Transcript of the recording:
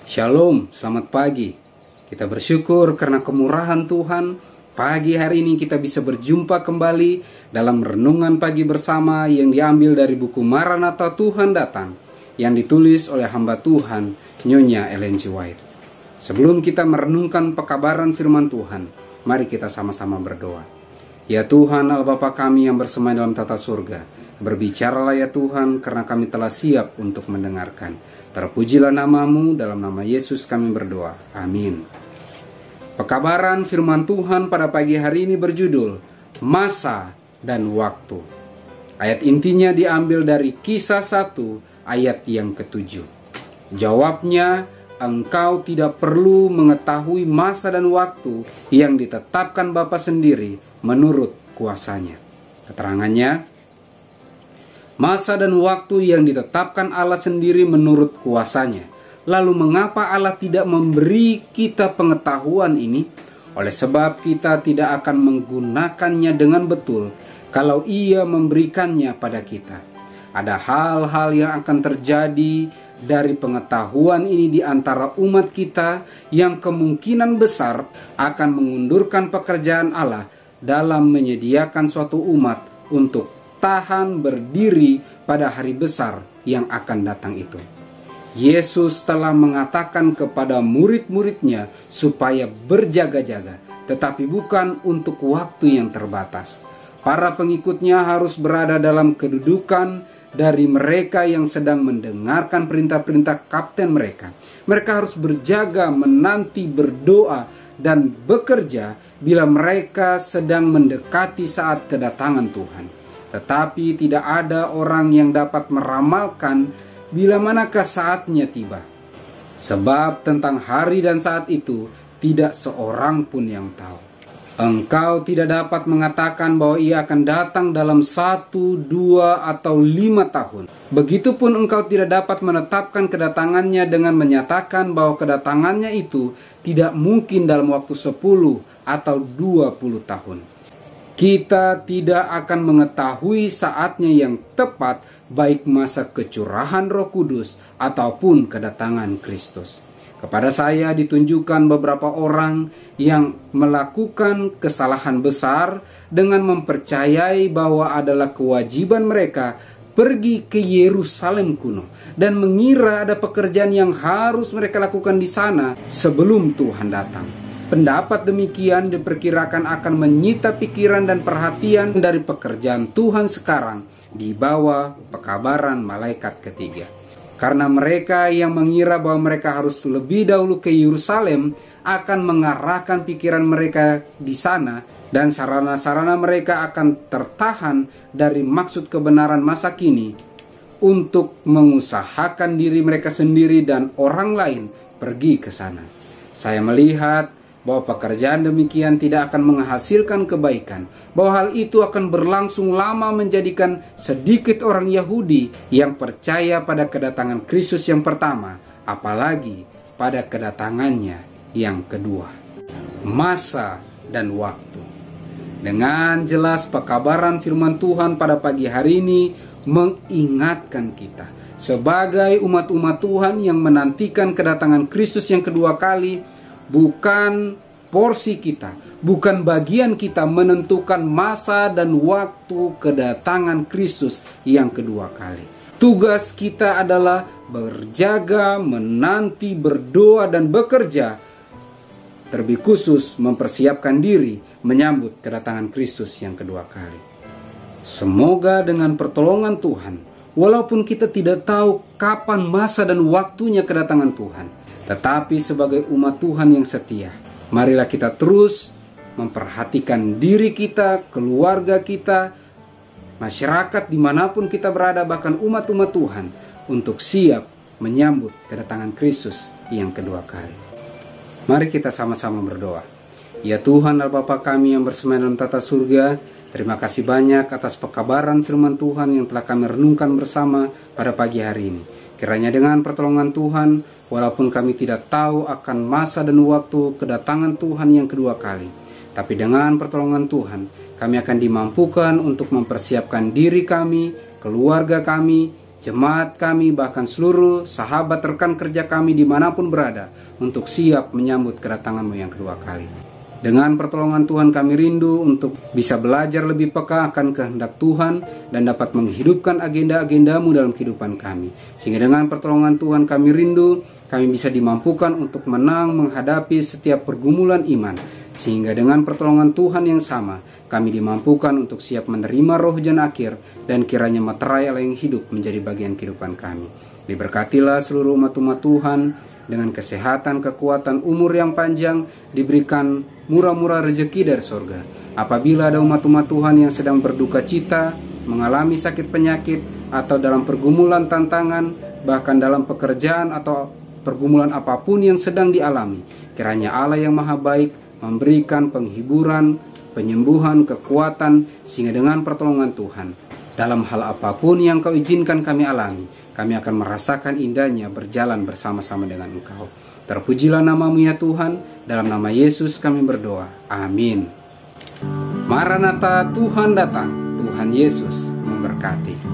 Shalom, selamat pagi. Kita bersyukur karena kemurahan Tuhan. Pagi hari ini kita bisa berjumpa kembali dalam renungan pagi bersama yang diambil dari buku Maranatha Tuhan Datang, yang ditulis oleh hamba Tuhan Nyonya Ellen G. White. Sebelum kita merenungkan pekabaran firman Tuhan, mari kita sama-sama berdoa. Ya Tuhan, Allah Bapa kami yang bersemayam dalam tata surga, berbicaralah ya Tuhan, karena kami telah siap untuk mendengarkan. Terpujilah namamu, dalam nama Yesus kami berdoa. Amin. Pekabaran firman Tuhan pada pagi hari ini berjudul Masa dan Waktu. Ayat intinya diambil dari Kisah 1 ayat yang ke-7. Jawabnya, engkau tidak perlu mengetahui masa dan waktu yang ditetapkan Bapa sendiri menurut kuasanya. Keterangannya, masa dan waktu yang ditetapkan Allah sendiri menurut kuasanya. Lalu mengapa Allah tidak memberi kita pengetahuan ini? Oleh sebab kita tidak akan menggunakannya dengan betul kalau Ia memberikannya pada kita. Ada hal-hal yang akan terjadi dari pengetahuan ini di antara umat kita yang kemungkinan besar akan mengundurkan pekerjaan Allah dalam menyediakan suatu umat untuk tahan berdiri pada hari besar yang akan datang itu. Yesus telah mengatakan kepada murid-muridnya supaya berjaga-jaga, tetapi bukan untuk waktu yang terbatas. Para pengikutnya harus berada dalam kedudukan dari mereka yang sedang mendengarkan perintah-perintah kapten mereka. Mereka harus berjaga, menanti, berdoa, dan bekerja bila mereka sedang mendekati saat kedatangan Tuhan. Tetapi tidak ada orang yang dapat meramalkan bila manakah saatnya tiba. Sebab tentang hari dan saat itu tidak seorang pun yang tahu. Engkau tidak dapat mengatakan bahwa Ia akan datang dalam 1, 2, atau 5 tahun. Begitupun engkau tidak dapat menetapkan kedatangannya dengan menyatakan bahwa kedatangannya itu tidak mungkin dalam waktu 10 atau 20 tahun. Kita tidak akan mengetahui saatnya yang tepat, baik masa kecurahan Roh Kudus ataupun kedatangan Kristus. Kepada saya ditunjukkan beberapa orang yang melakukan kesalahan besar dengan mempercayai bahwa adalah kewajiban mereka pergi ke Yerusalem kuno dan mengira ada pekerjaan yang harus mereka lakukan di sana sebelum Tuhan datang. Pendapat demikian diperkirakan akan menyita pikiran dan perhatian dari pekerjaan Tuhan sekarang di bawah pekabaran malaikat ketiga. Karena mereka yang mengira bahwa mereka harus lebih dahulu ke Yerusalem akan mengarahkan pikiran mereka di sana, dan sarana-sarana mereka akan tertahan dari maksud kebenaran masa kini untuk mengusahakan diri mereka sendiri dan orang lain pergi ke sana. Saya melihat bahwa pekerjaan demikian tidak akan menghasilkan kebaikan, bahwa hal itu akan berlangsung lama menjadikan sedikit orang Yahudi yang percaya pada kedatangan Kristus yang pertama, apalagi pada kedatangannya yang kedua. Masa dan waktu. Dengan jelas pekabaran firman Tuhan pada pagi hari ini mengingatkan kita sebagai umat-umat Tuhan yang menantikan kedatangan Kristus yang kedua kali. Bukan porsi kita, bukan bagian kita menentukan masa dan waktu kedatangan Kristus yang kedua kali. Tugas kita adalah berjaga, menanti, berdoa, dan bekerja. Terlebih khusus mempersiapkan diri menyambut kedatangan Kristus yang kedua kali. Semoga dengan pertolongan Tuhan, walaupun kita tidak tahu kapan masa dan waktunya kedatangan Tuhan, tetapi sebagai umat Tuhan yang setia, marilah kita terus memperhatikan diri kita, keluarga kita, masyarakat dimanapun kita berada, bahkan umat-umat Tuhan, untuk siap menyambut kedatangan Kristus yang kedua kali. Mari kita sama-sama berdoa. Ya Tuhan, Allah Bapa kami yang bersemayam dalam tata surga, terima kasih banyak atas pekabaran firman Tuhan yang telah kami renungkan bersama pada pagi hari ini. Kiranya dengan pertolongan Tuhan, walaupun kami tidak tahu akan masa dan waktu kedatangan Tuhan yang kedua kali, tapi dengan pertolongan Tuhan, kami akan dimampukan untuk mempersiapkan diri kami, keluarga kami, jemaat kami, bahkan seluruh sahabat rekan kerja kami dimanapun berada, untuk siap menyambut kedatangan-Mu yang kedua kali. Dengan pertolongan Tuhan kami rindu untuk bisa belajar lebih peka akan kehendak Tuhan dan dapat menghidupkan agenda-agenda-Mu dalam kehidupan kami. Sehingga dengan pertolongan Tuhan kami rindu, kami bisa dimampukan untuk menang menghadapi setiap pergumulan iman. Sehingga dengan pertolongan Tuhan yang sama, kami dimampukan untuk siap menerima roh jan akhir dan kiranya materai Allah yang hidup menjadi bagian kehidupan kami. Diberkatilah seluruh umat-umat Tuhan dengan kesehatan, kekuatan, umur yang panjang, diberikan murah-murah rezeki dari surga. Apabila ada umat-umat Tuhan yang sedang berduka cita, mengalami sakit penyakit, atau dalam pergumulan tantangan, bahkan dalam pekerjaan atau pergumulan apapun yang sedang dialami, kiranya Allah yang Maha Baik memberikan penghiburan, penyembuhan, kekuatan, sehingga dengan pertolongan Tuhan, dalam hal apapun yang Kau izinkan kami alami, kami akan merasakan indahnya berjalan bersama-sama dengan Engkau. Terpujilah nama-Mu ya Tuhan, dalam nama Yesus kami berdoa. Amin. Maranatha, Tuhan datang, Tuhan Yesus memberkati.